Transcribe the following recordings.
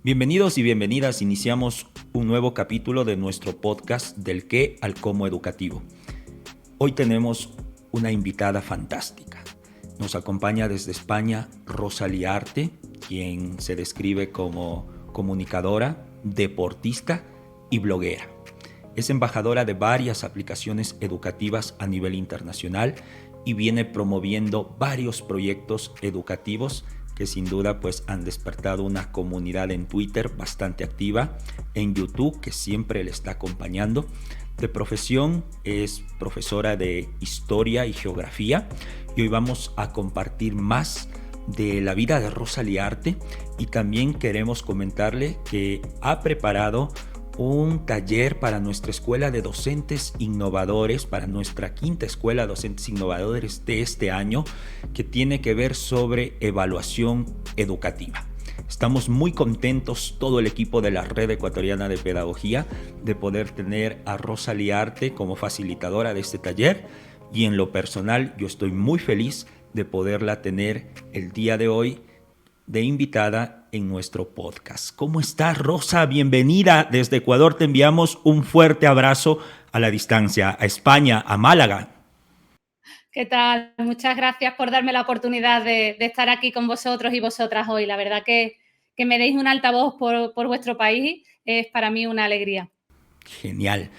Bienvenidos y bienvenidas. Iniciamos un nuevo capítulo de nuestro podcast del qué al cómo educativo. Hoy tenemos una invitada fantástica. Nos acompaña desde España Rosa Liarte, quien se describe como comunicadora, deportista y bloguera. Es embajadora de varias aplicaciones educativas a nivel internacional y viene promoviendo varios proyectos educativos que sin duda pues han despertado una comunidad en Twitter bastante activa, en YouTube que siempre le está acompañando. De profesión es profesora de Historia y Geografía y hoy vamos a compartir más de la vida de Rosa Liarte y también queremos comentarle que ha preparado un taller para nuestra escuela de docentes innovadores, para nuestra quinta escuela de docentes innovadores de este año, que tiene que ver sobre evaluación educativa. Estamos muy contentos, todo el equipo de la Red Ecuatoriana de Pedagogía, de poder tener a Rosa Liarte como facilitadora de este taller y en lo personal yo estoy muy feliz de poderla tener el día de hoy de invitada en nuestro podcast. ¿Cómo estás, Rosa? Bienvenida. Desde Ecuador te enviamos un fuerte abrazo a la distancia, a España, a Málaga. ¿Qué tal? Muchas gracias por darme la oportunidad de estar aquí con vosotros y vosotras hoy. La verdad que me deis un altavoz por vuestro país es para mí una alegría. Genial.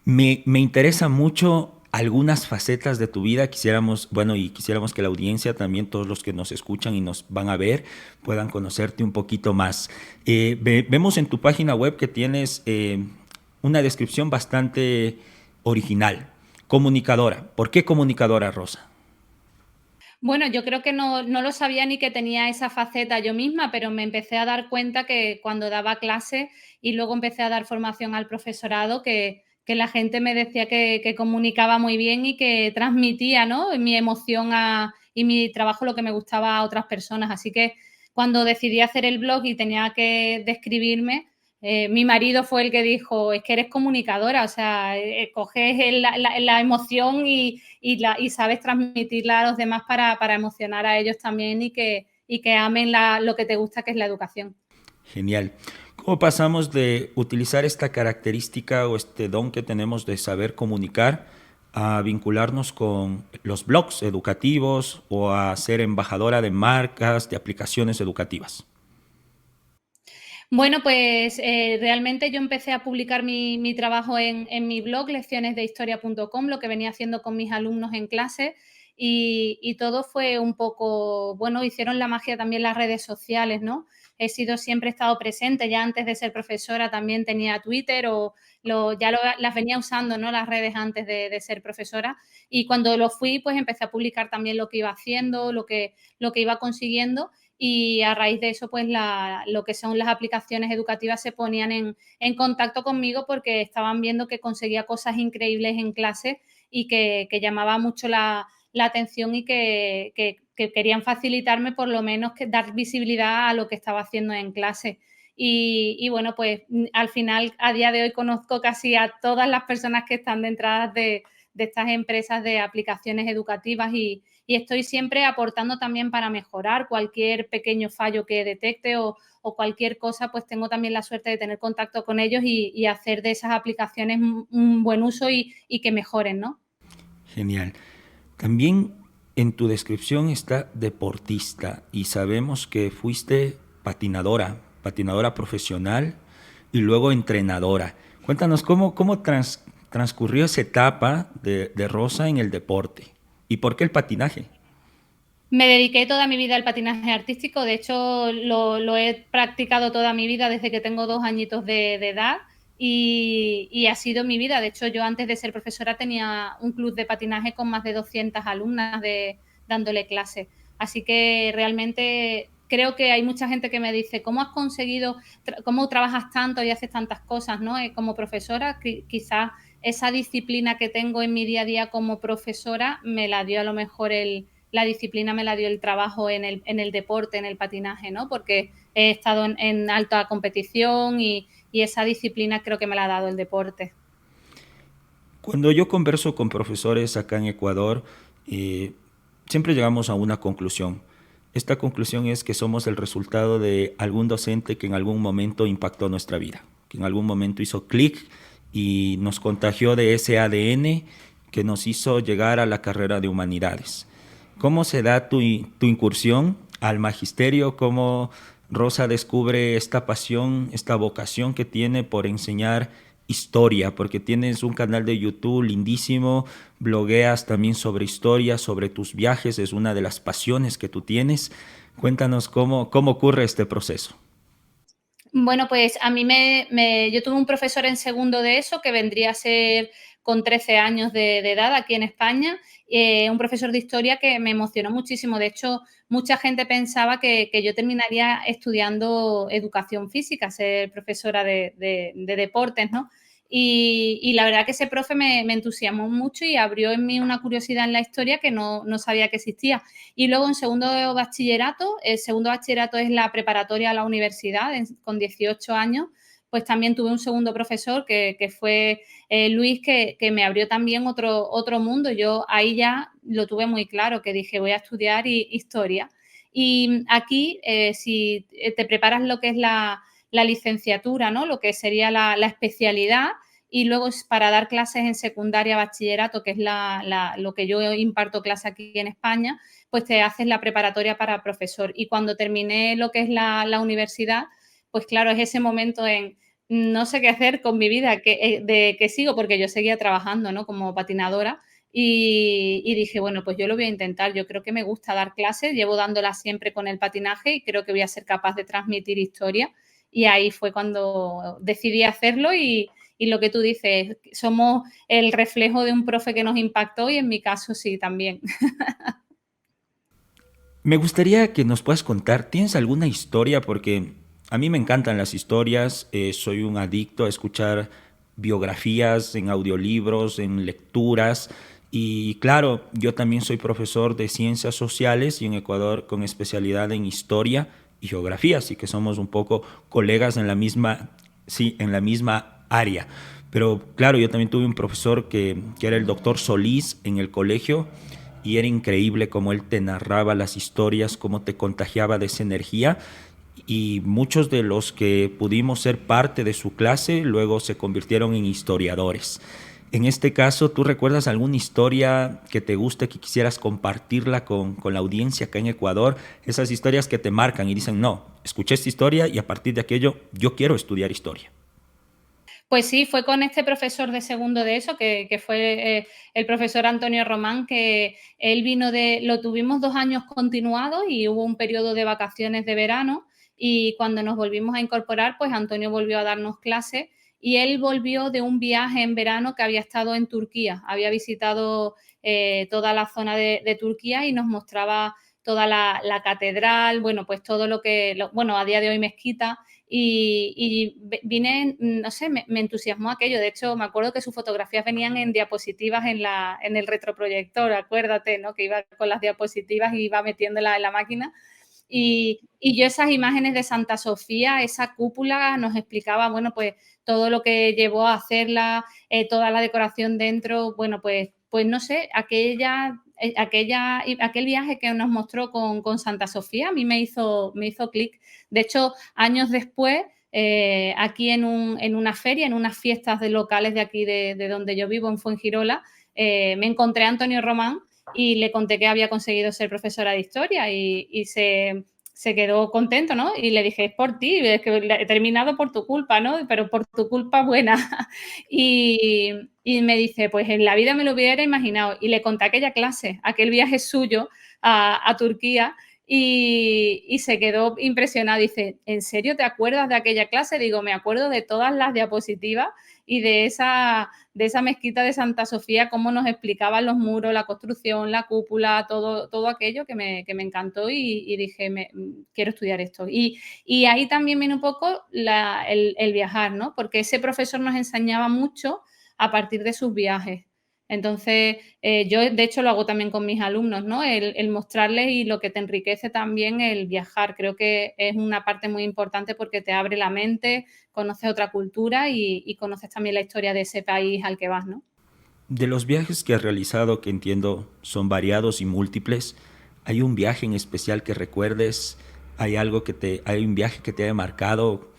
Me interesa mucho algunas facetas de tu vida. Quisiéramos que la audiencia, también todos los que nos escuchan y nos van a ver, puedan conocerte un poquito más. Vemos en tu página web que tienes una descripción bastante original. Comunicadora. ¿Por qué comunicadora, Rosa? Bueno, yo creo que no lo sabía ni que tenía esa faceta yo misma, pero me empecé a dar cuenta que cuando daba clase y luego empecé a dar formación al profesorado, que la gente me decía que comunicaba muy bien y que transmitía, ¿no?, mi emoción y mi trabajo, lo que me gustaba a otras personas. Así que cuando decidí hacer el blog y tenía que describirme, mi marido fue el que dijo: es que eres comunicadora, o sea, coges la emoción y sabes transmitirla a los demás para emocionar a ellos también y que amen lo que te gusta, que es la educación. Genial. ¿Cómo pasamos de utilizar esta característica o este don que tenemos de saber comunicar a vincularnos con los blogs educativos o a ser embajadora de marcas, de aplicaciones educativas? Bueno, pues realmente yo empecé a publicar mi trabajo en mi blog, leccionesdehistoria.com, lo que venía haciendo con mis alumnos en clase y todo fue un poco, bueno, hicieron la magia también las redes sociales, ¿no? Siempre he estado presente, ya antes de ser profesora también tenía Twitter las venía usando, ¿no?, las redes antes de ser profesora, y cuando lo fui, pues empecé a publicar también lo que iba haciendo, lo que iba consiguiendo. Y a raíz de eso, pues lo que son las aplicaciones educativas se ponían en contacto conmigo porque estaban viendo que conseguía cosas increíbles en clase y que llamaba mucho la atención y que querían facilitarme, por lo menos, que dar visibilidad a lo que estaba haciendo en clase. Y bueno, pues al final, a día de hoy, conozco casi a todas las personas que están detrás de estas empresas de aplicaciones educativas y estoy siempre aportando también para mejorar cualquier pequeño fallo que detecte o cualquier cosa, pues tengo también la suerte de tener contacto con ellos y hacer de esas aplicaciones un buen uso y que mejoren, ¿no? Genial. También en tu descripción está deportista y sabemos que fuiste patinadora profesional y luego entrenadora. Cuéntanos cómo transcurrió esa etapa de Rosa en el deporte y por qué el patinaje. Me dediqué toda mi vida al patinaje artístico, de hecho lo he practicado toda mi vida desde que tengo 2 añitos de edad y ha sido mi vida. De hecho, yo antes de ser profesora tenía un club de patinaje con más de 200 alumnas dándole clases. Así que realmente creo que hay mucha gente que me dice: ¿cómo has conseguido, cómo trabajas tanto y haces tantas cosas, ¿no?, como profesora? Quizás esa disciplina que tengo en mi día a día como profesora me la dio a lo mejor la disciplina me la dio el trabajo en el deporte, en el patinaje, ¿no? Porque he estado en alta competición y esa disciplina creo que me la ha dado el deporte. Cuando yo converso con profesores acá en Ecuador, siempre llegamos a una conclusión. Esta conclusión es que somos el resultado de algún docente que en algún momento impactó nuestra vida, que en algún momento hizo clic y nos contagió de ese ADN que nos hizo llegar a la carrera de humanidades. ¿Cómo se da tu incursión al magisterio? ¿Cómo Rosa descubre esta pasión, esta vocación que tiene por enseñar historia? Porque tienes un canal de YouTube lindísimo, blogueas también sobre historia, sobre tus viajes, es una de las pasiones que tú tienes. Cuéntanos cómo ocurre este proceso. Bueno, pues a mí yo tuve un profesor en segundo de eso que vendría a ser con 13 años de edad aquí en España, un profesor de historia que me emocionó muchísimo. De hecho, mucha gente pensaba que yo terminaría estudiando educación física, ser profesora de deportes, ¿no? Y la verdad que ese profe me entusiasmó mucho y abrió en mí una curiosidad en la historia que no sabía que existía. Y luego en segundo de bachillerato, el segundo bachillerato es la preparatoria a la universidad, con 18 años, pues también tuve un segundo profesor que fue Luis, que me abrió también otro mundo. Yo ahí ya lo tuve muy claro, que dije voy a estudiar historia. Y aquí, si te preparas lo que es la licenciatura, ¿no? Lo que sería la especialidad, y luego es para dar clases en secundaria, bachillerato, que es lo que yo imparto clase aquí en España, pues te haces la preparatoria para profesor. Y cuando terminé lo que es la universidad, pues claro, es ese momento en no sé qué hacer con mi vida, de que sigo, porque yo seguía trabajando, ¿no? Como patinadora. Y dije, bueno, pues yo lo voy a intentar. Yo creo que me gusta dar clases, llevo dándolas siempre con el patinaje y creo que voy a ser capaz de transmitir historia. Y ahí fue cuando decidí hacerlo y lo que tú dices, somos el reflejo de un profe que nos impactó y en mi caso sí, también. Me gustaría que nos puedas contar, ¿tienes alguna historia? Porque a mí me encantan las historias, soy un adicto a escuchar biografías en audiolibros, en lecturas. Y claro, yo también soy profesor de ciencias sociales y en Ecuador con especialidad en historia y geografía, así que somos un poco colegas en la misma, sí, en la misma área. Pero claro, yo también tuve un profesor que era el doctor Solís en el colegio y era increíble cómo él te narraba las historias, cómo te contagiaba de esa energía y muchos de los que pudimos ser parte de su clase luego se convirtieron en historiadores. En este caso, ¿tú recuerdas alguna historia que te guste, que quisieras compartirla con la audiencia acá en Ecuador? Esas historias que te marcan y dicen, no, escuché esta historia y a partir de aquello yo quiero estudiar historia. Pues sí, fue con este profesor de segundo de eso, que fue el profesor Antonio Román, que él lo tuvimos 2 años continuados y hubo un periodo de vacaciones de verano y cuando nos volvimos a incorporar, pues Antonio volvió a darnos clases y él volvió de un viaje en verano que había estado en Turquía, había visitado toda la zona de Turquía y nos mostraba toda la catedral, bueno, pues todo bueno, a día de hoy mezquita, y vine, no sé, me entusiasmó aquello. De hecho, me acuerdo que sus fotografías venían en diapositivas en el retroproyector, acuérdate, ¿no? Que iba con las diapositivas y iba metiéndolas en la máquina. Y yo esas imágenes de Santa Sofía, esa cúpula, nos explicaba, bueno, pues todo lo que llevó a hacerla, toda la decoración dentro, bueno, pues no sé, aquel viaje que nos mostró con Santa Sofía a mí me hizo clic. De hecho, años después, aquí en una feria, en unas fiestas de locales de aquí de donde yo vivo, en Fuengirola, me encontré a Antonio Román y le conté que había conseguido ser profesora de historia y se quedó contento, ¿no? Y le dije, es por ti, es que he terminado por tu culpa, ¿no? Pero por tu culpa buena. Y, y me dice, pues en la vida me lo hubiera imaginado. Y le conté aquella clase, aquel viaje suyo a Turquía y se quedó impresionado. Dice, ¿en serio te acuerdas de aquella clase? Digo, me acuerdo de todas las diapositivas y de esa mezquita de Santa Sofía, cómo nos explicaban los muros, la construcción, la cúpula, todo aquello que me encantó y dije, quiero estudiar esto. Y ahí también viene un poco el viajar, ¿no? Porque ese profesor nos enseñaba mucho a partir de sus viajes. Entonces, yo de hecho lo hago también con mis alumnos, ¿no? El mostrarles y lo que te enriquece también el viajar. Creo que es una parte muy importante porque te abre la mente, conoces otra cultura y conoces también la historia de ese país al que vas, ¿no? De los viajes que has realizado, que entiendo son variados y múltiples, ¿Hay un viaje en especial que recuerdes? ¿Hay un viaje que te haya marcado?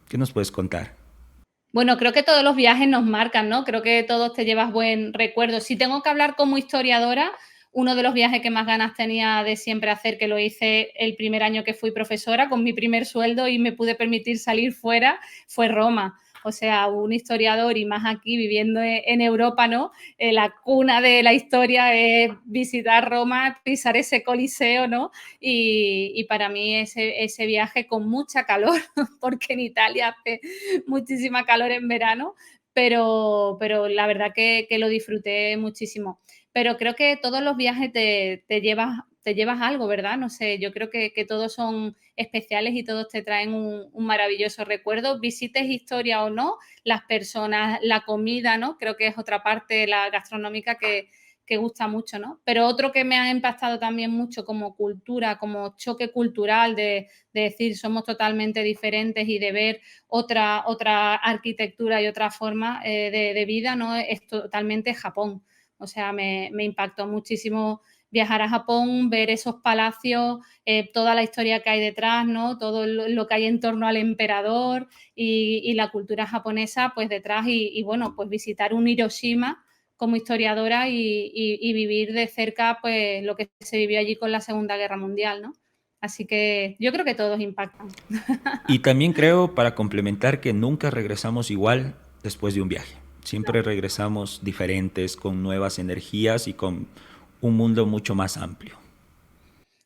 ¿Qué nos puedes contar? Bueno, creo que todos los viajes nos marcan, ¿no? Creo que todos te llevas buen recuerdo. Si tengo que hablar como historiadora, uno de los viajes que más ganas tenía de siempre hacer, que lo hice el primer año que fui profesora, con mi primer sueldo y me pude permitir salir fuera, fue Roma. O sea, un historiador y más aquí viviendo en Europa, ¿no? La cuna de la historia es visitar Roma, pisar ese coliseo, ¿no? Y para mí ese viaje con mucha calor, porque en Italia hace muchísima calor en verano, pero la verdad que lo disfruté muchísimo. Pero creo que todos los viajes te llevas algo, ¿verdad? No sé, yo creo que todos son especiales y todos te traen un maravilloso recuerdo. Visites historia o no, las personas, la comida, ¿no? Creo que es otra parte, la gastronómica que gusta mucho, ¿no? Pero otro que me ha impactado también mucho como cultura, como choque cultural de decir somos totalmente diferentes y de ver otra arquitectura y otra forma de vida, ¿no? Es totalmente Japón. O sea, me impactó muchísimo viajar a Japón, ver esos palacios, toda la historia que hay detrás, ¿no? Todo lo que hay en torno al emperador y la cultura japonesa, pues detrás y bueno, pues visitar un Hiroshima como historiadora y vivir de cerca, pues lo que se vivió allí con la Segunda Guerra Mundial, ¿no? Así que yo creo que todos impactan. Y también creo, para complementar, que nunca regresamos igual después de un viaje. Siempre regresamos diferentes, con nuevas energías y con un mundo mucho más amplio.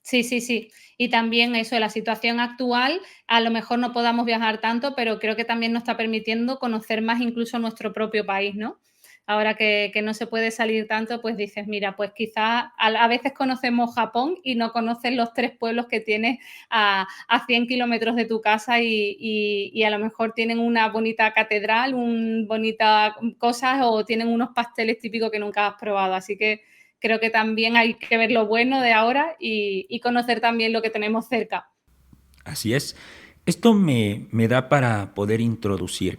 Sí, sí, sí. Y también eso, la situación actual, a lo mejor no podamos viajar tanto, pero creo que también nos está permitiendo conocer más incluso nuestro propio país, ¿no? Ahora que no se puede salir tanto, pues dices, mira, pues quizás a veces conocemos Japón y no conoces los 3 pueblos que tienes a 100 kilómetros de tu casa y a lo mejor tienen una bonita catedral, un bonita cosas o tienen unos pasteles típicos que nunca has probado. Así que creo que también hay que ver lo bueno de ahora y conocer también lo que tenemos cerca. Así es. Esto me da para poder introducir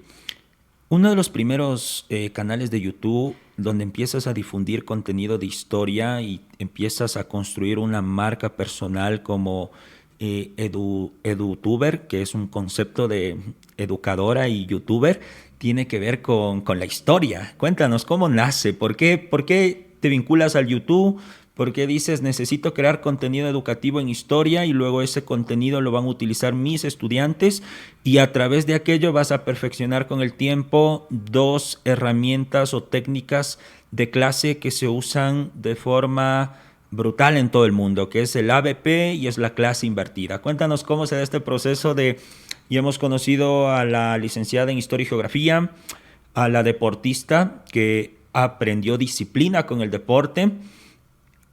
uno de los primeros canales de YouTube donde empiezas a difundir contenido de historia y empiezas a construir una marca personal como edutuber, que es un concepto de educadora y youtuber, tiene que ver con la historia. Cuéntanos cómo nace, por qué te vinculas al YouTube, por qué dices necesito crear contenido educativo en historia y luego ese contenido lo van a utilizar mis estudiantes y a través de aquello vas a perfeccionar con el tiempo dos herramientas o técnicas de clase que se usan de forma brutal en todo el mundo, que es el ABP y es la clase invertida. Cuéntanos cómo se da este proceso de, y hemos conocido a la licenciada en Historia y Geografía, a la deportista que aprendió disciplina con el deporte.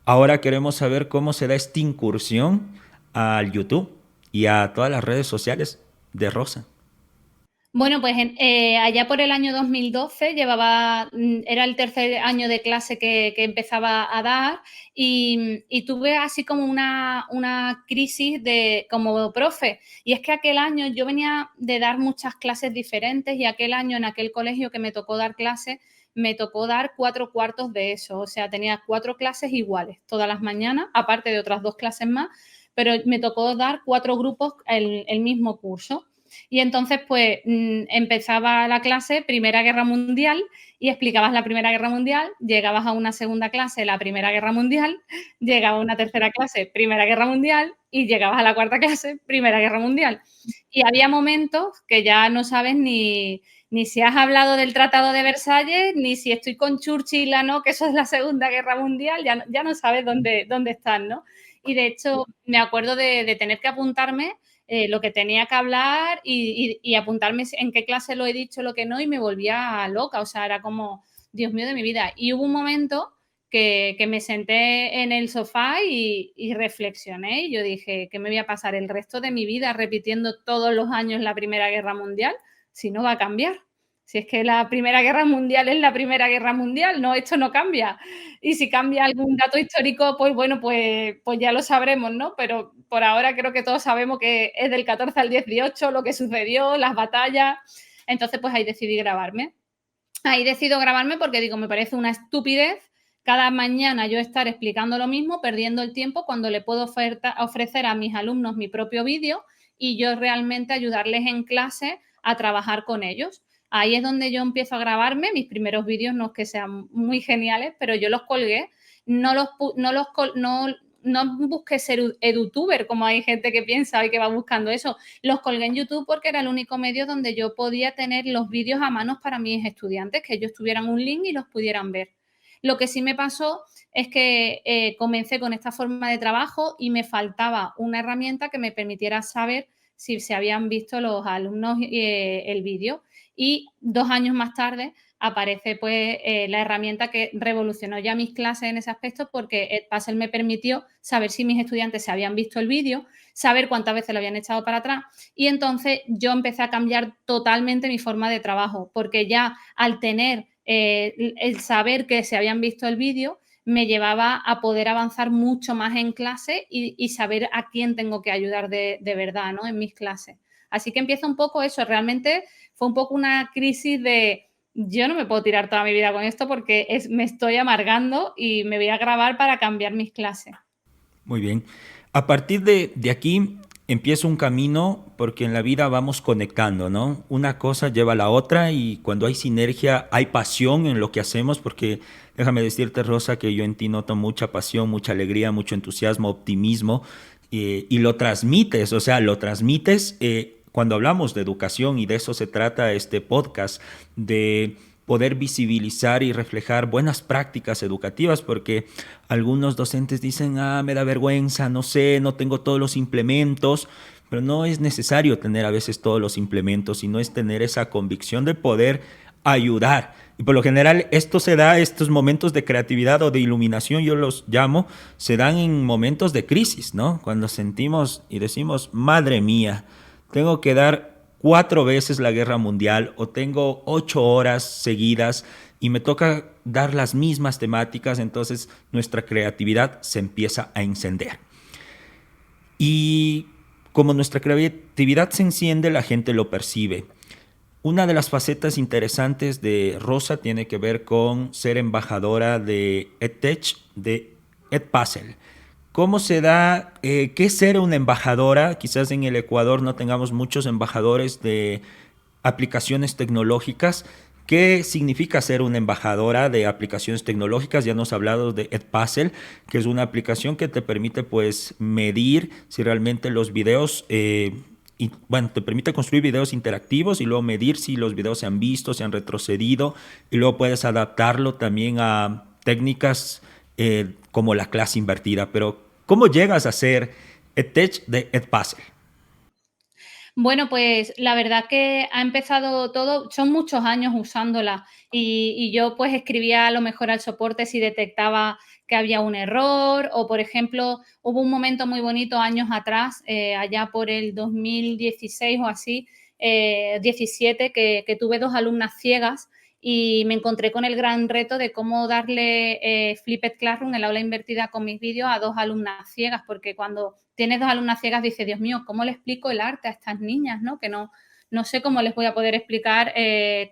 Ahora queremos saber cómo se da esta incursión al YouTube y a todas las redes sociales de Rosa. Bueno, pues allá por el año 2012 era el tercer año de clase que empezaba a dar y tuve así como una crisis como profe. Y es que aquel año yo venía de dar muchas clases diferentes y aquel año en aquel colegio que me tocó dar clases, me tocó dar 4 cuartos de eso. O sea, tenía 4 clases iguales todas las mañanas, aparte de otras 2 clases más, pero me tocó dar 4 grupos el mismo curso. Y entonces, pues empezaba la clase Primera Guerra Mundial y explicabas la Primera Guerra Mundial, llegabas a una segunda clase, la Primera Guerra Mundial, llegaba a una tercera clase, Primera Guerra Mundial y llegabas a la cuarta clase, Primera Guerra Mundial. Y había momentos que ya no sabes ni si has hablado del Tratado de Versalles, ni si estoy con Churchill, ¿no? Que eso es la Segunda Guerra Mundial, ya no sabes dónde estás, ¿no? Y de hecho, me acuerdo de tener que apuntarme lo que tenía que hablar y apuntarme en qué clase lo he dicho, lo que no, y me volvía loca, o sea, era como, Dios mío de mi vida. Y hubo un momento que me senté en el sofá y reflexioné y yo dije, ¿qué me voy a pasar el resto de mi vida repitiendo todos los años la Primera Guerra Mundial? Si no va a cambiar. Si es que la Primera Guerra Mundial es la Primera Guerra Mundial, no, esto no cambia. Y si cambia algún dato histórico, pues bueno, pues ya lo sabremos, ¿no? Pero por ahora creo que todos sabemos que es del 14 al 18 lo que sucedió, las batallas. Entonces, pues ahí decidí grabarme. Ahí decido grabarme porque digo, me parece una estupidez cada mañana yo estar explicando lo mismo, perdiendo el tiempo cuando le puedo ofrecer a mis alumnos mi propio vídeo y yo realmente ayudarles en clase a trabajar con ellos. Ahí es donde yo empiezo a grabarme. Mis primeros vídeos no es que sean muy geniales, pero yo los colgué. No busqué ser edutuber, como hay gente que piensa y que va buscando eso. Los colgué en YouTube porque era el único medio donde yo podía tener los vídeos a mano para mis estudiantes, que ellos tuvieran un link y los pudieran ver. Lo que sí me pasó es que comencé con esta forma de trabajo y me faltaba una herramienta que me permitiera saber si se habían visto los alumnos el vídeo. Y 2 años más tarde aparece pues la herramienta que revolucionó ya mis clases en ese aspecto, porque Edpuzzle me permitió saber si mis estudiantes se habían visto el vídeo, saber cuántas veces lo habían echado para atrás, y entonces yo empecé a cambiar totalmente mi forma de trabajo, porque ya al tener el saber que se habían visto el vídeo me llevaba a poder avanzar mucho más en clase y saber a quién tengo que ayudar de verdad, ¿no? En mis clases. Así que empieza un poco eso. Realmente fue un poco una crisis de yo no me puedo tirar toda mi vida con esto porque me estoy amargando y me voy a grabar para cambiar mis clases. Muy bien. A partir de aquí empieza un camino porque en la vida vamos conectando, ¿no? Una cosa lleva a la otra y cuando hay sinergia hay pasión en lo que hacemos porque déjame decirte, Rosa, que yo en ti noto mucha pasión, mucha alegría, mucho entusiasmo, optimismo y lo transmites, o sea, lo transmites cuando hablamos de educación y de eso se trata este podcast, de poder visibilizar y reflejar buenas prácticas educativas, porque algunos docentes dicen, me da vergüenza, no sé, no tengo todos los implementos, pero no es necesario tener a veces todos los implementos, sino es tener esa convicción de poder ayudar. Y por lo general esto se da, estos momentos de creatividad o de iluminación, yo los llamo, se dan en momentos de crisis, ¿no? Cuando sentimos y decimos, madre mía, tengo que dar 4 veces la guerra mundial o tengo 8 horas seguidas y me toca dar las mismas temáticas, entonces nuestra creatividad se empieza a encender. Y como nuestra creatividad se enciende, la gente lo percibe. Una de las facetas interesantes de Rosa tiene que ver con ser embajadora de EdTech, de Edpuzzle. ¿Cómo se da? ¿Qué es ser una embajadora? Quizás en el Ecuador no tengamos muchos embajadores de aplicaciones tecnológicas. ¿Qué significa ser una embajadora de aplicaciones tecnológicas? Ya nos ha hablado de Edpuzzle, que es una aplicación que te permite pues medir si realmente los videos y bueno, te permite construir videos interactivos y luego medir si los videos se han visto, se han retrocedido y luego puedes adaptarlo también a técnicas como la clase invertida. Pero ¿cómo llegas a ser EdTech de Edpuzzle? Bueno, pues la verdad que ha empezado todo, son muchos años usándola y yo pues escribía a lo mejor al soporte si detectaba que había un error o, por ejemplo, hubo un momento muy bonito años atrás, allá por el 2016 o así, 17, que tuve 2 alumnas ciegas y me encontré con el gran reto de cómo darle Flipped Classroom, el aula invertida con mis vídeos, a 2 alumnas ciegas, porque cuando tienes 2 alumnas ciegas dices, Dios mío, ¿cómo le explico el arte a estas niñas? ¿No? Que no sé cómo les voy a poder explicar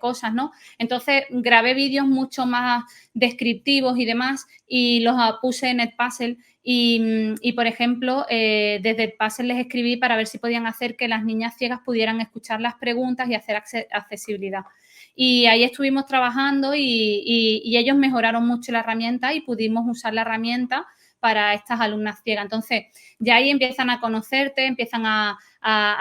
cosas, ¿no? Entonces grabé vídeos mucho más descriptivos y demás y los puse en Edpuzzle y por ejemplo, desde Edpuzzle les escribí para ver si podían hacer que las niñas ciegas pudieran escuchar las preguntas y hacer accesibilidad. Y ahí estuvimos trabajando y ellos mejoraron mucho la herramienta y pudimos usar la herramienta para estas alumnas ciegas. Entonces, ya ahí empiezan a conocerte, empiezan a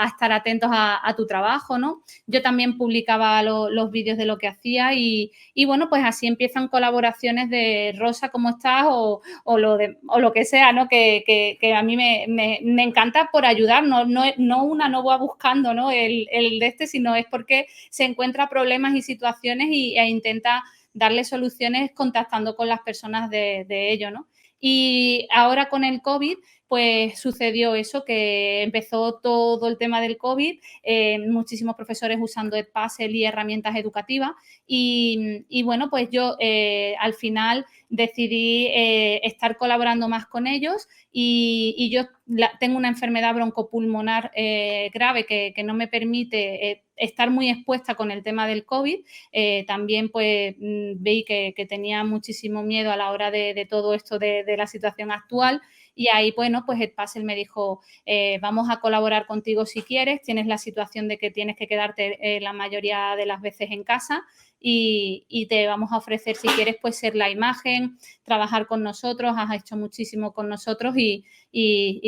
estar atentos a tu trabajo, ¿no? Yo también publicaba los vídeos de lo que hacía y bueno, pues así empiezan colaboraciones de Rosa, ¿cómo estás? O lo que sea, ¿no? Que a mí me encanta por ayudar, no va buscando, ¿no? El de este, sino es porque se encuentra problemas y situaciones e intenta darle soluciones contactando con las personas de ello, ¿no? Y ahora con el COVID, pues sucedió eso, que empezó todo el tema del COVID, muchísimos profesores usando Edpuzzle y herramientas educativas y bueno, pues yo al final decidí estar colaborando más con ellos y yo tengo una enfermedad broncopulmonar grave que no me permite estar muy expuesta con el tema del COVID. También pues vi que tenía muchísimo miedo a la hora de todo esto de la situación actual y ahí, bueno, pues Edpuzzle me dijo, vamos a colaborar contigo si quieres, tienes la situación de que tienes que quedarte la mayoría de las veces en casa y te vamos a ofrecer, si quieres, pues ser la imagen, trabajar con nosotros, has hecho muchísimo con nosotros y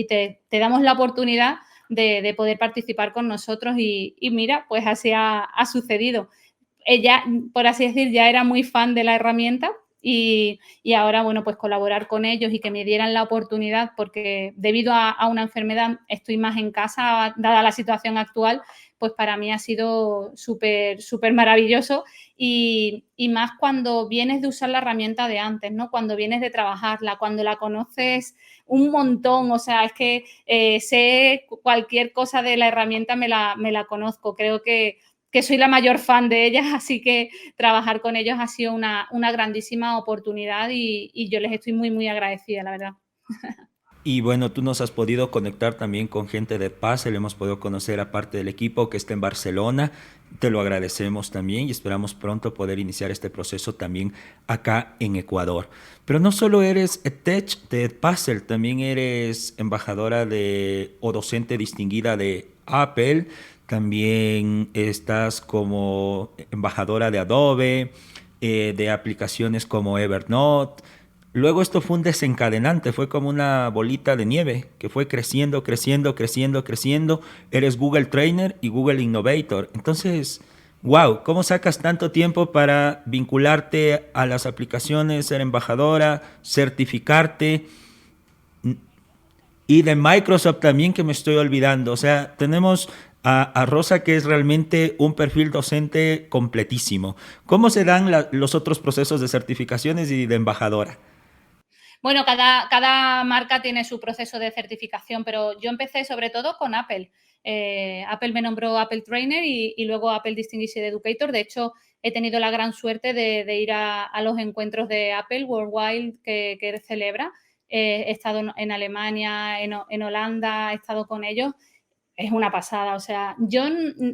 te damos la oportunidad de poder participar con nosotros y mira, pues así ha sucedido. Ella, por así decir, ya era muy fan de la herramienta y ahora, bueno, pues colaborar con ellos y que me dieran la oportunidad, porque debido a una enfermedad estoy más en casa, dada la situación actual, pues para mí ha sido súper, súper maravilloso y más cuando vienes de usar la herramienta de antes, ¿no? Cuando vienes de trabajarla, cuando la conoces un montón, o sea, es que sé cualquier cosa de la herramienta, me la conozco, creo que soy la mayor fan de ellas, así que trabajar con ellos ha sido una grandísima oportunidad y yo les estoy muy, muy agradecida, la verdad. Y bueno, tú nos has podido conectar también con gente de Edpuzzle, hemos podido conocer a parte del equipo que está en Barcelona, te lo agradecemos también y esperamos pronto poder iniciar este proceso también acá en Ecuador. Pero no solo eres EdTech de Edpuzzle, también eres embajadora o docente distinguida de Apple, también estás como embajadora de Adobe, de aplicaciones como Evernote. Luego esto fue un desencadenante, fue como una bolita de nieve que fue creciendo, creciendo, creciendo, creciendo. Eres Google Trainer y Google Innovator. Entonces, wow, ¿cómo sacas tanto tiempo para vincularte a las aplicaciones, ser embajadora, certificarte? Y de Microsoft también que me estoy olvidando. O sea, tenemos a Rosa que es realmente un perfil docente completísimo. ¿Cómo se dan los otros procesos de certificaciones y de embajadora? Bueno, cada marca tiene su proceso de certificación, pero yo empecé sobre todo con Apple. Apple me nombró Apple Trainer y luego Apple Distinguished Educator. De hecho, he tenido la gran suerte de ir a los encuentros de Apple Worldwide que celebra. He estado en Alemania, en Holanda, he estado con ellos. Es una pasada, o sea, yo,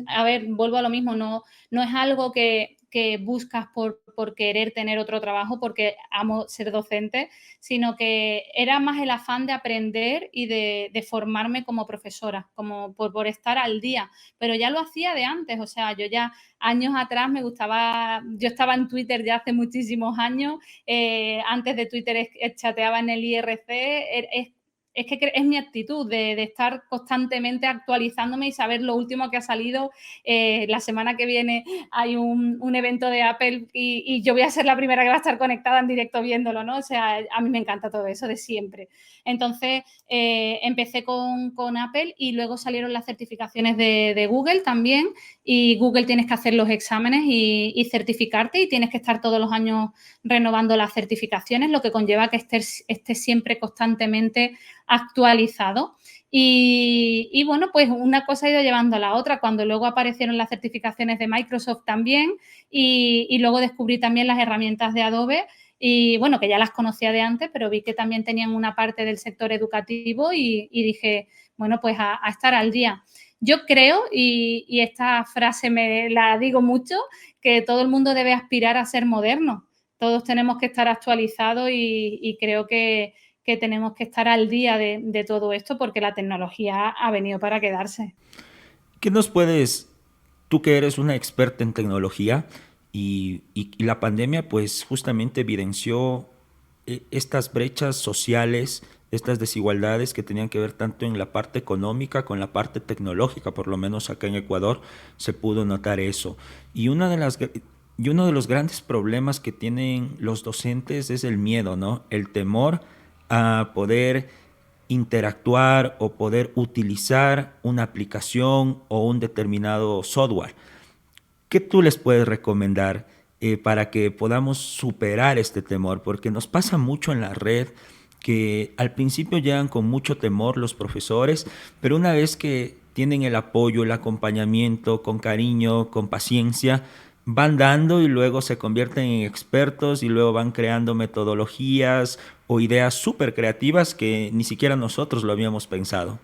a ver, vuelvo a lo mismo, no es algo que buscas por querer tener otro trabajo, porque amo ser docente, sino que era más el afán de aprender y de formarme como profesora, como por estar al día, pero ya lo hacía de antes, o sea, yo ya años atrás me gustaba, yo estaba en Twitter ya hace muchísimos años, antes de Twitter chateaba en el IRC, es que es mi actitud de estar constantemente actualizándome y saber lo último que ha salido. La semana que viene hay un evento de Apple y yo voy a ser la primera que va a estar conectada en directo viéndolo, ¿no? O sea, a mí me encanta todo eso de siempre. Entonces, empecé con Apple y luego salieron las certificaciones de Google también y Google tienes que hacer los exámenes y certificarte y tienes que estar todos los años renovando las certificaciones, lo que conlleva que estés siempre constantemente actualizado. Y bueno, pues una cosa ha ido llevando a la otra. Cuando luego aparecieron las certificaciones de Microsoft también y luego descubrí también las herramientas de Adobe y bueno, que ya las conocía de antes, pero vi que también tenían una parte del sector educativo y dije, bueno, pues a estar al día. Yo creo, y esta frase me la digo mucho, que todo el mundo debe aspirar a ser moderno. Todos tenemos que estar actualizados y creo que tenemos que estar al día de todo esto porque la tecnología ha venido para quedarse. ¿Qué nos puedes, tú que eres una experta en tecnología y la pandemia pues justamente evidenció estas brechas sociales, estas desigualdades que tenían que ver tanto en la parte económica con la parte tecnológica, por lo menos acá en Ecuador se pudo notar eso. Y uno de los grandes problemas que tienen los docentes es el miedo, ¿no? El temor a poder interactuar o poder utilizar una aplicación o un determinado software. ¿Qué tú les puedes recomendar para que podamos superar este temor? Porque nos pasa mucho en la red que al principio llegan con mucho temor los profesores, pero una vez que tienen el apoyo, el acompañamiento, con cariño, con paciencia, van dando y luego se convierten en expertos y luego van creando metodologías o ideas súper creativas que ni siquiera nosotros lo habíamos pensado.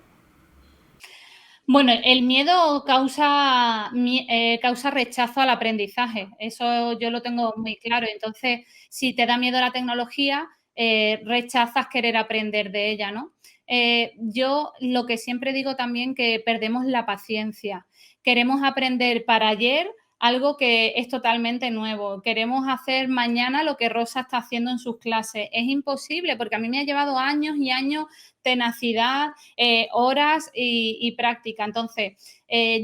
Bueno, el miedo causa rechazo al aprendizaje, eso yo lo tengo muy claro. Entonces, si te da miedo la tecnología, rechazas querer aprender de ella, ¿no? Yo lo que siempre digo también que perdemos la paciencia. Queremos aprender para ayer algo que es totalmente nuevo. Queremos hacer mañana lo que Rosa está haciendo en sus clases. Es imposible porque a mí me ha llevado años y años, tenacidad, horas y práctica. Entonces,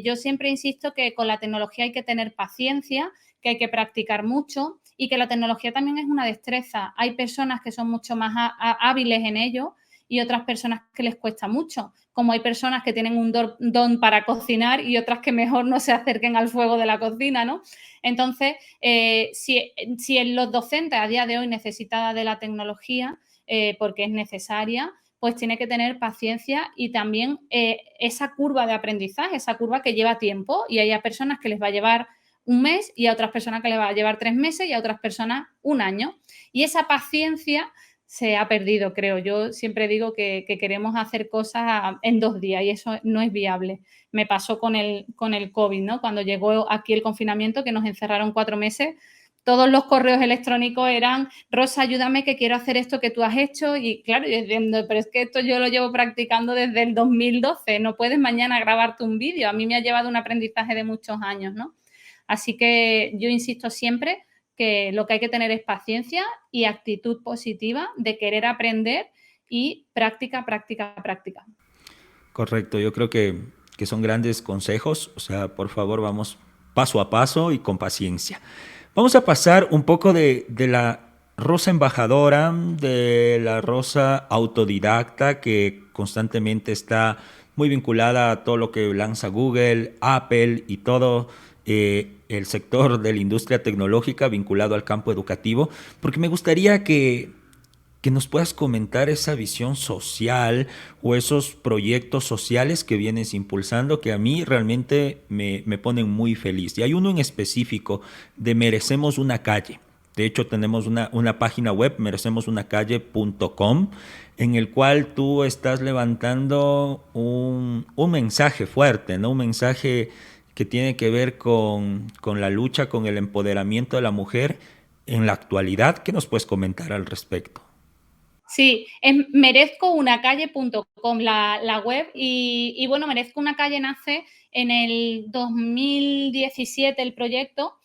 yo siempre insisto que con la tecnología hay que tener paciencia, que hay que practicar mucho y que la tecnología también es una destreza. Hay personas que son mucho más hábiles en ello y otras personas que les cuesta mucho, como hay personas que tienen un don para cocinar y otras que mejor no se acerquen al fuego de la cocina, ¿no? Entonces, si los docentes a día de hoy necesitan de la tecnología, porque es necesaria, pues tiene que tener paciencia y también esa curva de aprendizaje, esa curva que lleva tiempo y hay a personas que les va a llevar un mes y a otras personas que les va a llevar 3 meses y a otras personas un año. Y esa paciencia se ha perdido, creo. Yo siempre digo que queremos hacer cosas en 2 días y eso no es viable. Me pasó con el COVID, ¿no? Cuando llegó aquí el confinamiento, que nos encerraron 4 meses, todos los correos electrónicos eran, Rosa, ayúdame que quiero hacer esto que tú has hecho. Y claro, yo diciendo, pero es que esto yo lo llevo practicando desde el 2012, no puedes mañana grabarte un vídeo. A mí me ha llevado un aprendizaje de muchos años, ¿no? Así que yo insisto siempre que lo que hay que tener es paciencia y actitud positiva de querer aprender y práctica, práctica, práctica. Correcto, yo creo que son grandes consejos, o sea, por favor vamos paso a paso y con paciencia. Vamos a pasar un poco de la Rosa embajadora, de la Rosa autodidacta que constantemente está muy vinculada a todo lo que lanza Google, Apple y todo el sector de la industria tecnológica vinculado al campo educativo, porque me gustaría que nos puedas comentar esa visión social o esos proyectos sociales que vienes impulsando que a mí realmente me ponen muy feliz. Y hay uno en específico de Merecemos una calle. De hecho, tenemos una página web, merecemosunacalle.com, en el cual tú estás levantando un mensaje fuerte, ¿no? Un mensaje que tiene que ver con la lucha, con el empoderamiento de la mujer en la actualidad. ¿Qué nos puedes comentar al respecto? Sí, es merezcounacalle.com la web y bueno, Merezco una calle nace en el 2017 el proyecto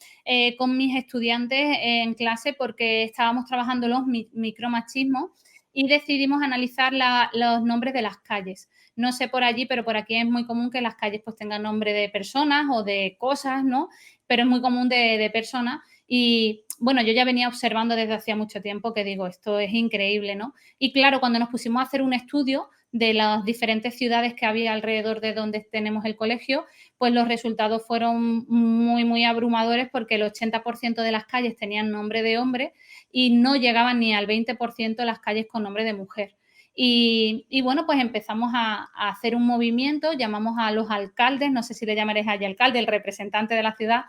con mis estudiantes en clase porque estábamos trabajando los micromachismos y decidimos analizar los nombres de las calles. No sé por allí, pero por aquí es muy común que las calles pues tengan nombre de personas o de cosas, ¿no? Pero es muy común de personas y bueno, yo ya venía observando desde hacía mucho tiempo que digo, esto es increíble, ¿no? Y claro, cuando nos pusimos a hacer un estudio de las diferentes ciudades que había alrededor de donde tenemos el colegio, pues los resultados fueron muy, muy abrumadores porque el 80% de las calles tenían nombre de hombre y no llegaban ni al 20% las calles con nombre de mujer. Y bueno, pues empezamos a hacer un movimiento, llamamos a los alcaldes, no sé si le llamaréis allí alcalde, el representante de la ciudad.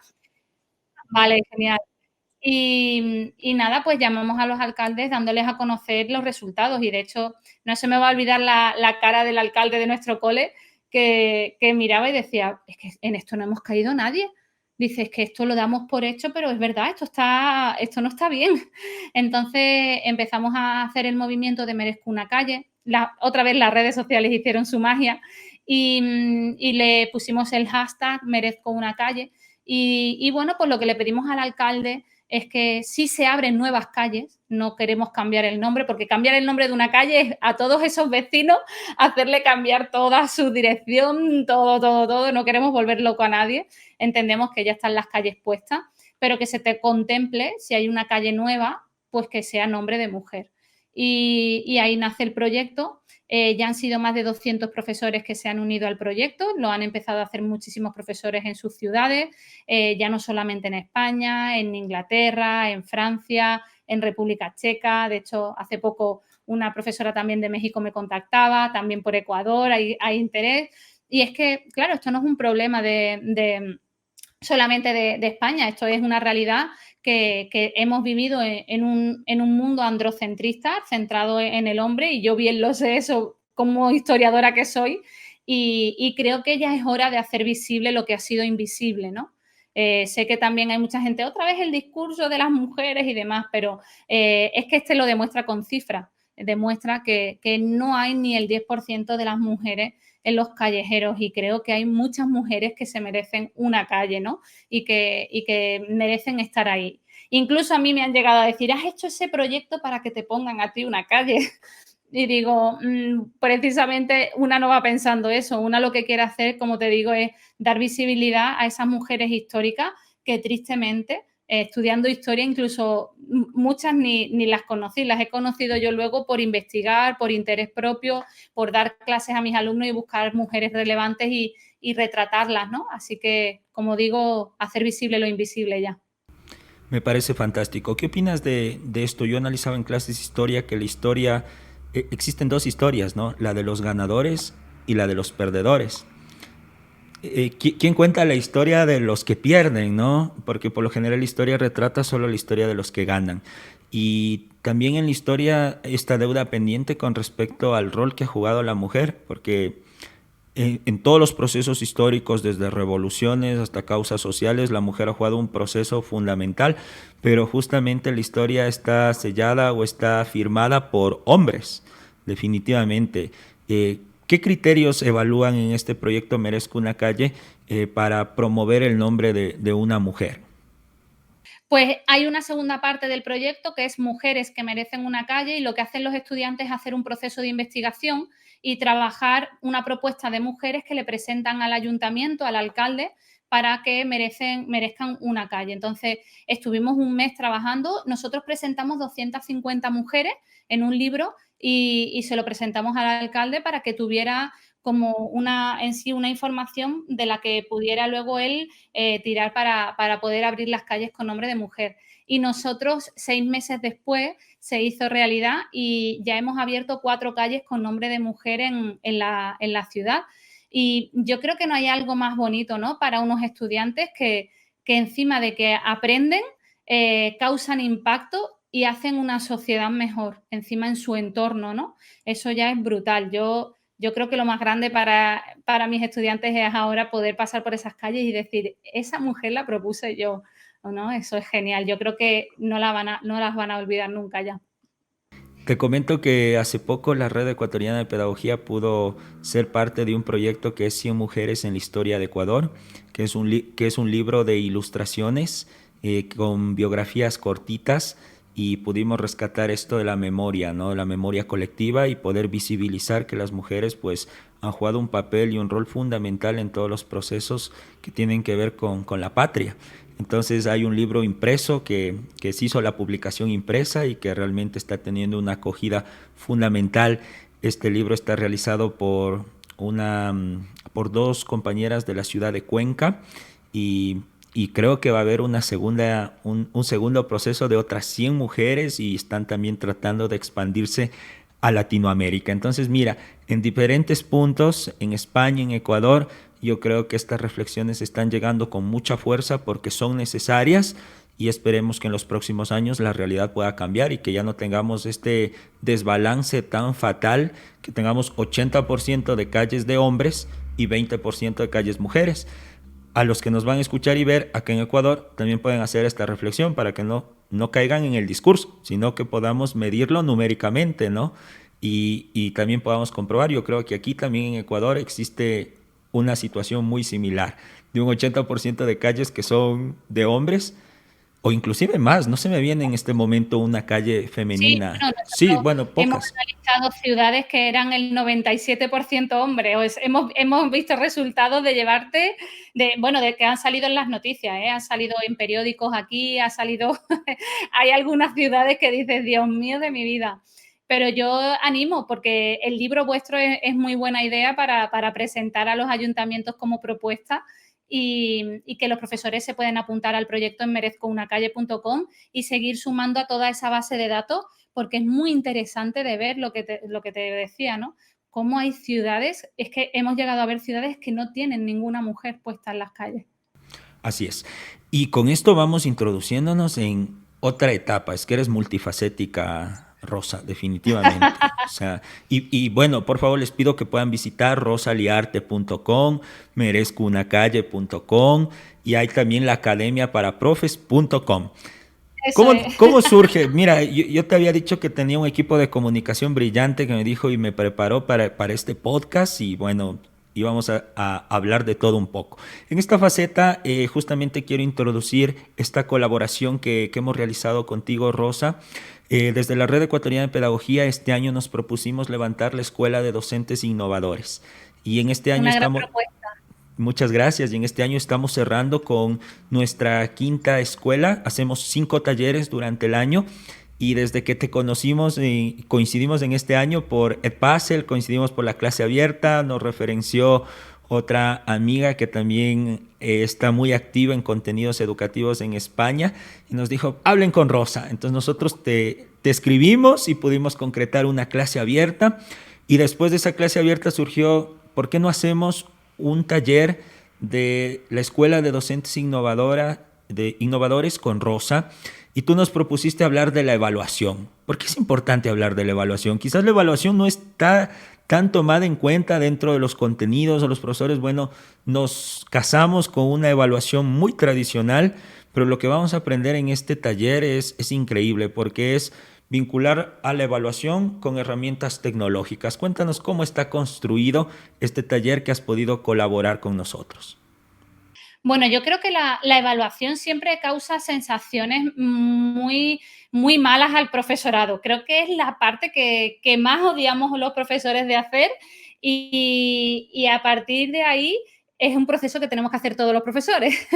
Vale, genial. Y nada, pues llamamos a los alcaldes dándoles a conocer los resultados y de hecho no se me va a olvidar la cara del alcalde de nuestro cole que miraba y decía, es que en esto no hemos caído nadie. Dice, es que esto lo damos por hecho, pero es verdad, esto no está bien. Entonces empezamos a hacer el movimiento de Merezco una calle. Otra vez las redes sociales hicieron su magia y le pusimos el hashtag Merezco una calle. Y bueno, pues lo que le pedimos al alcalde es que si se abren nuevas calles, no queremos cambiar el nombre, porque cambiar el nombre de una calle es a todos esos vecinos hacerle cambiar toda su dirección, todo, no queremos volver loco a nadie, entendemos que ya están las calles puestas, pero que se te contemple, si hay una calle nueva, pues que sea nombre de mujer. Y ahí nace el proyecto. Ya han sido más de 200 profesores que se han unido al proyecto, lo han empezado a hacer muchísimos profesores en sus ciudades, ya no solamente en España, en Inglaterra, en Francia, en República Checa. De hecho, hace poco una profesora también de México me contactaba, también por Ecuador hay interés. Y es que, claro, esto no es un problema solamente de España, esto es una realidad que hemos vivido en un mundo androcentrista, centrado en el hombre, y yo bien lo sé eso como historiadora que soy, y creo que ya es hora de hacer visible lo que ha sido invisible, ¿no? Sé que también hay mucha gente, otra vez el discurso de las mujeres y demás, pero es que este lo demuestra con cifras, demuestra que no hay ni el 10% de las mujeres en los callejeros, y creo que hay muchas mujeres que se merecen una calle, ¿no? Y que merecen estar ahí. Incluso a mí me han llegado a decir, has hecho ese proyecto para que te pongan a ti una calle. Y digo, precisamente una no va pensando eso, una lo que quiere hacer, como te digo, es dar visibilidad a esas mujeres históricas que tristemente, estudiando historia, incluso muchas ni las conocí, las he conocido yo luego por investigar, por interés propio, por dar clases a mis alumnos y buscar mujeres relevantes y retratarlas, ¿no? Así que, como digo, hacer visible lo invisible ya. Me parece fantástico. ¿Qué opinas de esto? Yo analizaba en clases de historia que la historia, existen dos historias, ¿no? La de los ganadores y la de los perdedores. ¿Quién cuenta la historia de los que pierden, no? Porque por lo general la historia retrata solo la historia de los que ganan. Y también en la historia esta deuda pendiente con respecto al rol que ha jugado la mujer, porque en todos los procesos históricos, desde revoluciones hasta causas sociales, la mujer ha jugado un proceso fundamental, pero justamente la historia está sellada o está firmada por hombres, definitivamente. ¿Qué criterios evalúan en este proyecto Merezco una calle para promover el nombre de una mujer? Pues hay una segunda parte del proyecto que es Mujeres que merecen una calle, y lo que hacen los estudiantes es hacer un proceso de investigación y trabajar una propuesta de mujeres que le presentan al ayuntamiento, al alcalde, para que merezcan una calle. Entonces, estuvimos un mes trabajando, nosotros presentamos 250 mujeres en un libro y se lo presentamos al alcalde para que tuviera como en sí una información de la que pudiera luego él tirar para poder abrir las calles con nombre de mujer. Y nosotros, 6 meses después, se hizo realidad y ya hemos abierto 4 calles con nombre de mujer en la ciudad. Y yo creo que no hay algo más bonito, ¿no?, para unos estudiantes que encima de que aprenden, causan impacto y hacen una sociedad mejor, encima en su entorno, ¿no? Eso ya es brutal. Yo creo que lo más grande para mis estudiantes es ahora poder pasar por esas calles y decir, esa mujer la propuse yo, ¿no? Eso es genial. Yo creo que no las van a olvidar nunca ya. Te comento que hace poco la Red Ecuatoriana de Pedagogía pudo ser parte de un proyecto que es 100 mujeres en la historia de Ecuador, que es un libro de ilustraciones con biografías cortitas, y pudimos rescatar esto de la memoria, ¿no? La memoria colectiva, y poder visibilizar que las mujeres pues han jugado un papel y un rol fundamental en todos los procesos que tienen que ver con la patria. Entonces hay un libro impreso que se hizo la publicación impresa y que realmente está teniendo una acogida fundamental. Este libro está realizado por dos compañeras de la ciudad de Cuenca, y, y creo que va a haber un segundo proceso de otras 100 mujeres, y están también tratando de expandirse a Latinoamérica. Entonces, mira, en diferentes puntos, en España, en Ecuador, yo creo que estas reflexiones están llegando con mucha fuerza porque son necesarias, y esperemos que en los próximos años la realidad pueda cambiar y que ya no tengamos este desbalance tan fatal, que tengamos 80% de calles de hombres y 20% de calles mujeres. A los que nos van a escuchar y ver acá en Ecuador también pueden hacer esta reflexión para que no caigan en el discurso, sino que podamos medirlo numéricamente, ¿no? Y también podamos comprobar. Yo creo que aquí también en Ecuador existe una situación muy similar, de un 80% de calles que son de hombres, o inclusive más. No se me viene en este momento una calle Sí, femenina. bueno, Sí, nosotros bueno, hemos pocas. analizado ciudades que eran el 97% hombres. Hemos visto resultados de llevarte, de que han salido en las noticias, han salido en periódicos aquí, ha salido, hay algunas ciudades que dices, Dios mío de mi vida. Pero yo animo, porque el libro vuestro es muy buena idea para presentar a los ayuntamientos como propuesta, y que los profesores se pueden apuntar al proyecto en merezcounacalle.com y seguir sumando a toda esa base de datos, porque es muy interesante de ver lo que te decía, ¿no? Cómo hay ciudades, es que hemos llegado a ver ciudades que no tienen ninguna mujer puesta en las calles. Así es. Y con esto vamos introduciéndonos en otra etapa. Es que eres multifacética, Rosa, definitivamente. O sea, y bueno, por favor les pido que puedan visitar rosaliarte.com, merezcounacalle.com y hay también la academiaparaprofes.com. Eso ¿Cómo, es. cómo surge? Mira, yo te había dicho que tenía un equipo de comunicación brillante que me dijo y me preparó para este podcast y bueno, íbamos a hablar de todo un poco. En esta faceta justamente quiero introducir esta colaboración que hemos realizado contigo, Rosa. Desde la Red Ecuatoriana de Pedagogía este año nos propusimos levantar la Escuela de Docentes Innovadores y en este año Una gran estamos... propuesta. Muchas gracias. Y en este año estamos cerrando con nuestra quinta escuela. Hacemos 5 talleres durante el año. Y desde que te conocimos, coincidimos en este año por Edpuzzle, coincidimos por la clase abierta, nos referenció otra amiga que también está muy activa en contenidos educativos en España y nos dijo, hablen con Rosa. Entonces nosotros te escribimos y pudimos concretar una clase abierta. Y después de esa clase abierta surgió, ¿por qué no hacemos un taller de la Escuela de Docentes Innovadores con Rosa? Y tú nos propusiste hablar de la evaluación. ¿Por qué es importante hablar de la evaluación? Quizás la evaluación no está tan tomada en cuenta dentro de los contenidos o los profesores. Bueno, nos casamos con una evaluación muy tradicional, pero lo que vamos a aprender en este taller es increíble porque es vincular a la evaluación con herramientas tecnológicas. Cuéntanos cómo está construido este taller que has podido colaborar con nosotros. Bueno, yo creo que la evaluación siempre causa sensaciones muy malas al profesorado. Creo que es la parte que más odiamos los profesores de hacer y a partir de ahí es un proceso que tenemos que hacer todos los profesores.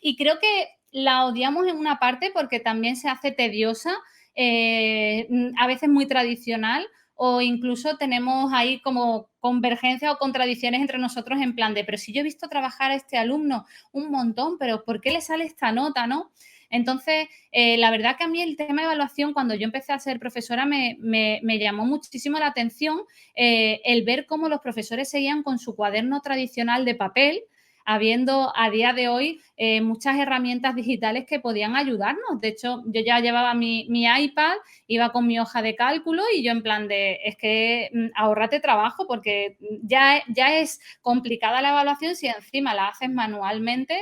Y creo que la odiamos en una parte porque también se hace tediosa, a veces muy tradicional, o incluso tenemos ahí como convergencia o contradicciones entre nosotros en plan de, pero si yo he visto trabajar a este alumno un montón, pero ¿por qué le sale esta nota, no? Entonces, la verdad que a mí el tema de evaluación, cuando yo empecé a ser profesora, me llamó muchísimo la atención el ver cómo los profesores seguían con su cuaderno tradicional de papel, habiendo a día de hoy muchas herramientas digitales que podían ayudarnos. De hecho, yo ya llevaba mi iPad, iba con mi hoja de cálculo y yo en plan de, es que ahórrate trabajo porque ya es complicada la evaluación si encima la haces manualmente,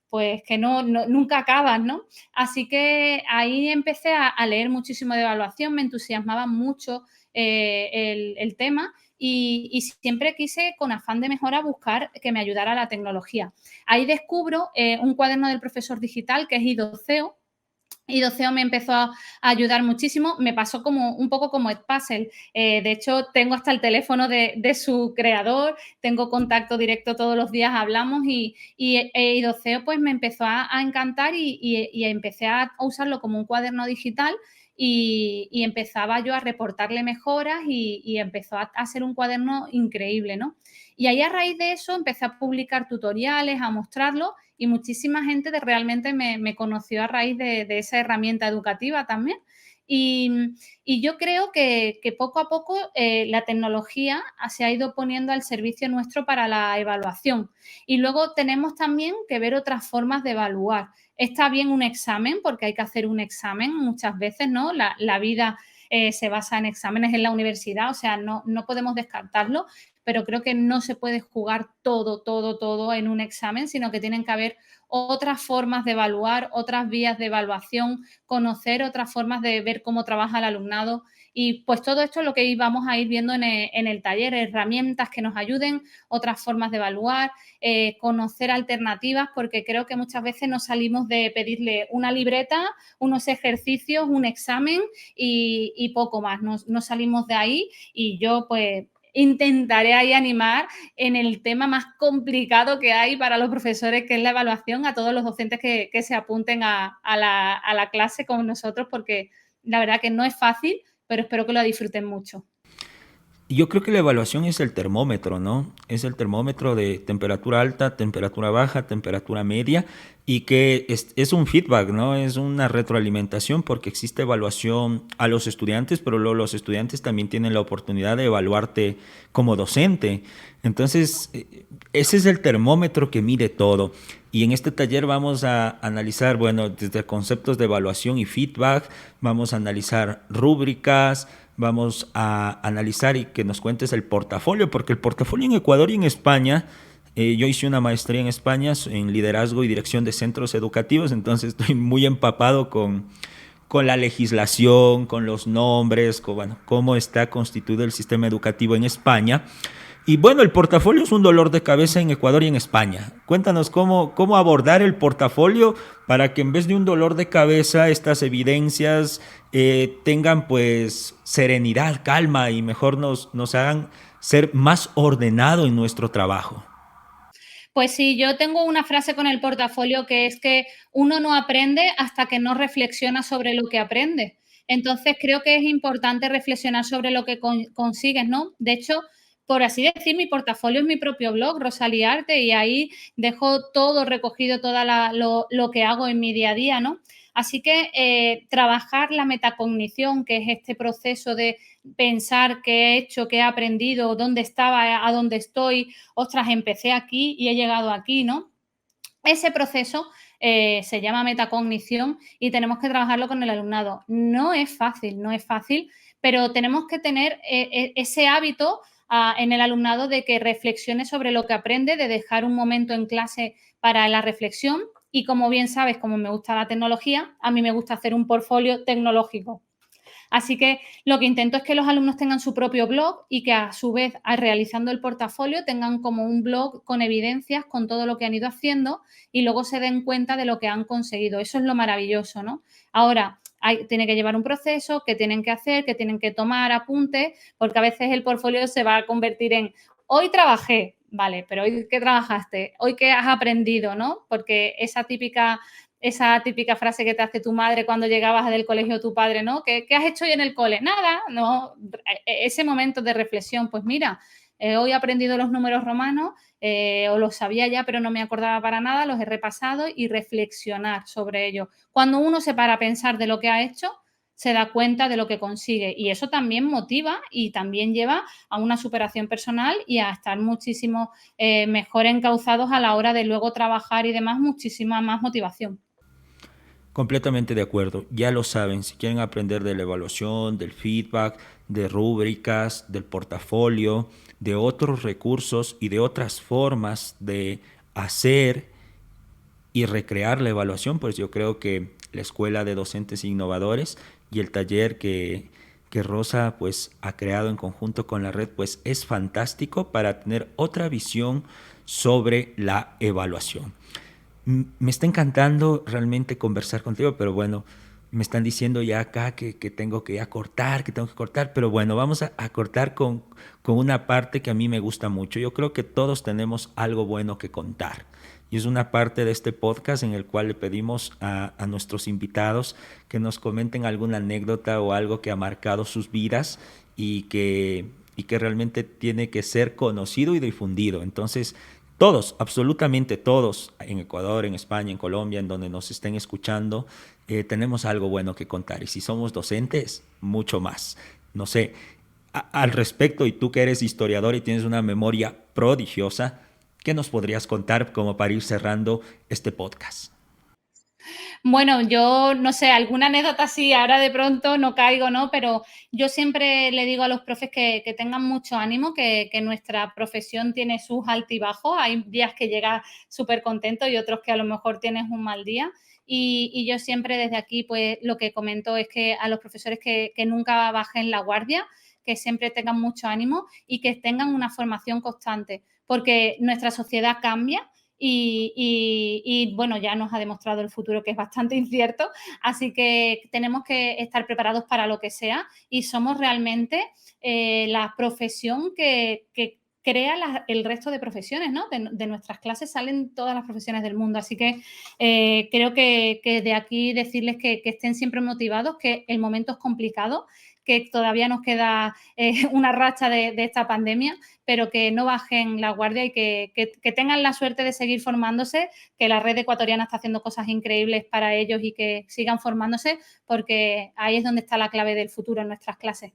pues que nunca acabas, ¿no? Así que ahí empecé a leer muchísimo de evaluación, me entusiasmaba mucho el tema y siempre quise, con afán de mejora, buscar que me ayudara la tecnología. Ahí descubro un cuaderno del profesor digital que es Idoceo, y Doceo me empezó a ayudar muchísimo. Me pasó como un poco como Edpuzzle. De hecho, tengo hasta el teléfono de su creador, tengo contacto directo todos los días, hablamos y Doceo pues me empezó a encantar y empecé a usarlo como un cuaderno digital y empezaba yo a reportarle mejoras y empezó a ser un cuaderno increíble, ¿no? Y ahí a raíz de eso empecé a publicar tutoriales, a mostrarlo y muchísima gente realmente me conoció a raíz de esa herramienta educativa también. Y yo creo que poco a poco la tecnología se ha ido poniendo al servicio nuestro para la evaluación. Y luego tenemos también que ver otras formas de evaluar. Está bien un examen, porque hay que hacer un examen muchas veces, ¿no? La vida se basa en exámenes en la universidad, o sea, no podemos descartarlo, pero creo que no se puede jugar todo en un examen, sino que tienen que haber otras formas de evaluar, otras vías de evaluación, conocer otras formas de ver cómo trabaja el alumnado. Y pues todo esto es lo que íbamos a ir viendo en el taller, herramientas que nos ayuden, otras formas de evaluar, conocer alternativas, porque creo que muchas veces nos salimos de pedirle una libreta, unos ejercicios, un examen y poco más. No salimos de ahí y yo pues intentaré ahí animar en el tema más complicado que hay para los profesores, que es la evaluación, a todos los docentes que se apunten a la clase con nosotros, porque la verdad que no es fácil, pero espero que lo disfruten mucho. Yo creo que la evaluación es el termómetro, ¿no? Es el termómetro de temperatura alta, temperatura baja, temperatura media y que es un feedback, ¿no? Es una retroalimentación porque existe evaluación a los estudiantes, pero luego los estudiantes también tienen la oportunidad de evaluarte como docente. Entonces, ese es el termómetro que mide todo. Y en este taller vamos a analizar, bueno, desde conceptos de evaluación y feedback, vamos a analizar rúbricas, vamos a analizar y que nos cuentes el portafolio, porque el portafolio en Ecuador y en España, yo hice una maestría en España en liderazgo y dirección de centros educativos, entonces estoy muy empapado con la legislación, con los nombres, con bueno, cómo está constituido el sistema educativo en España. Y bueno, el portafolio es un dolor de cabeza en Ecuador y en España. Cuéntanos cómo abordar el portafolio para que en vez de un dolor de cabeza, estas evidencias tengan pues serenidad, calma y mejor nos hagan ser más ordenado en nuestro trabajo. Pues sí, yo tengo una frase con el portafolio que es que uno no aprende hasta que no reflexiona sobre lo que aprende. Entonces, creo que es importante reflexionar sobre lo que consigues, ¿no? De hecho, por así decir, mi portafolio es mi propio blog, Rosalía Arte, y ahí dejo todo recogido, lo que hago en mi día a día, ¿no? Así que trabajar la metacognición, que es este proceso de pensar qué he hecho, qué he aprendido, dónde estaba, a dónde estoy, ostras, empecé aquí y he llegado aquí, ¿no? Ese proceso se llama metacognición y tenemos que trabajarlo con el alumnado. No es fácil, no es fácil, pero tenemos que tener ese hábito en el alumnado de que reflexione sobre lo que aprende, de dejar un momento en clase para la reflexión y como bien sabes, como me gusta la tecnología, a mí me gusta hacer un portfolio tecnológico. Así que lo que intento es que los alumnos tengan su propio blog y que a su vez, realizando el portafolio, tengan como un blog con evidencias, con todo lo que han ido haciendo y luego se den cuenta de lo que han conseguido. Eso es lo maravilloso, ¿no? Ahora, tiene que llevar un proceso, que tienen que hacer, que tienen que tomar apuntes, porque a veces el portfolio se va a convertir en hoy trabajé, vale, pero hoy qué trabajaste, hoy qué has aprendido, ¿no? Porque esa típica frase que te hace tu madre cuando llegabas del colegio tu padre, ¿no? ¿Qué has hecho hoy en el cole? Nada, no. Ese momento de reflexión, pues mira, hoy he aprendido los números romanos, o los sabía ya, pero no me acordaba para nada, los he repasado y reflexionar sobre ello. Cuando uno se para a pensar de lo que ha hecho, se da cuenta de lo que consigue y eso también motiva y también lleva a una superación personal y a estar muchísimo mejor encauzados a la hora de luego trabajar y demás, muchísima más motivación. Completamente de acuerdo. Ya lo saben, si quieren aprender de la evaluación, del feedback, de rúbricas, del portafolio, de otros recursos y de otras formas de hacer y recrear la evaluación, pues yo creo que la Escuela de Docentes Innovadores y el taller que Rosa pues ha creado en conjunto con la red pues es fantástico para tener otra visión sobre la evaluación. Me está encantando realmente conversar contigo, pero bueno, me están diciendo ya acá que tengo que ya cortar, que tengo que cortar, pero bueno, vamos a cortar con una parte que a mí me gusta mucho. Yo creo que todos tenemos algo bueno que contar. Y es una parte de este podcast en el cual le pedimos a nuestros invitados que nos comenten alguna anécdota o algo que ha marcado sus vidas y que realmente tiene que ser conocido y difundido. Entonces, todos, absolutamente todos, en Ecuador, en España, en Colombia, en donde nos estén escuchando, tenemos algo bueno que contar. Y si somos docentes, mucho más. No sé, al respecto, y tú que eres historiador y tienes una memoria prodigiosa, ¿qué nos podrías contar como para ir cerrando este podcast? Bueno, yo no sé, alguna anécdota así, ahora de pronto no caigo, ¿no? Pero yo siempre le digo a los profes que tengan mucho ánimo, que nuestra profesión tiene sus altibajos. Hay días que llegas súper contento y otros que a lo mejor tienes un mal día. Y yo siempre desde aquí, pues lo que comento es que a los profesores que nunca bajen la guardia, que siempre tengan mucho ánimo y que tengan una formación constante, porque nuestra sociedad cambia bueno, ya nos ha demostrado el futuro que es bastante incierto, así que tenemos que estar preparados para lo que sea y somos realmente la profesión que crea el resto de profesiones, ¿no? De nuestras clases salen todas las profesiones del mundo, así que creo que de aquí decirles que estén siempre motivados, que el momento es complicado, que todavía nos queda una racha de esta pandemia, pero que no bajen la guardia y que tengan la suerte de seguir formándose, que la red ecuatoriana está haciendo cosas increíbles para ellos y que sigan formándose, porque ahí es donde está la clave del futuro en nuestras clases.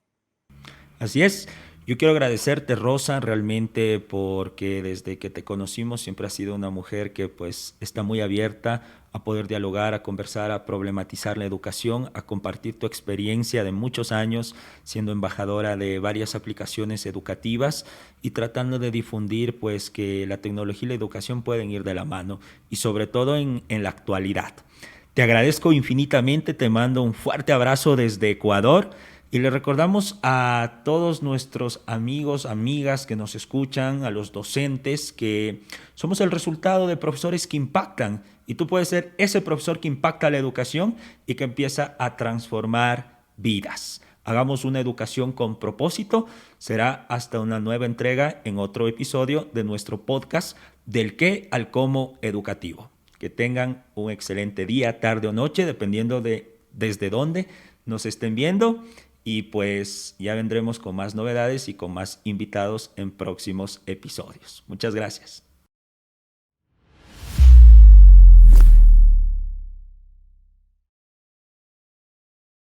Así es. Yo quiero agradecerte, Rosa, realmente porque desde que te conocimos siempre has sido una mujer que pues está muy abierta a poder dialogar, a conversar, a problematizar la educación, a compartir tu experiencia de muchos años siendo embajadora de varias aplicaciones educativas y tratando de difundir pues que la tecnología y la educación pueden ir de la mano y sobre todo en la actualidad. Te agradezco infinitamente, te mando un fuerte abrazo desde Ecuador. Y le recordamos a todos nuestros amigos, amigas que nos escuchan, a los docentes, que somos el resultado de profesores que impactan. Y tú puedes ser ese profesor que impacta la educación y que empieza a transformar vidas. Hagamos una educación con propósito. Será hasta una nueva entrega en otro episodio de nuestro podcast Del qué al cómo educativo. Que tengan un excelente día, tarde o noche, dependiendo de desde dónde nos estén viendo. Y pues ya vendremos con más novedades y con más invitados en próximos episodios. Muchas gracias.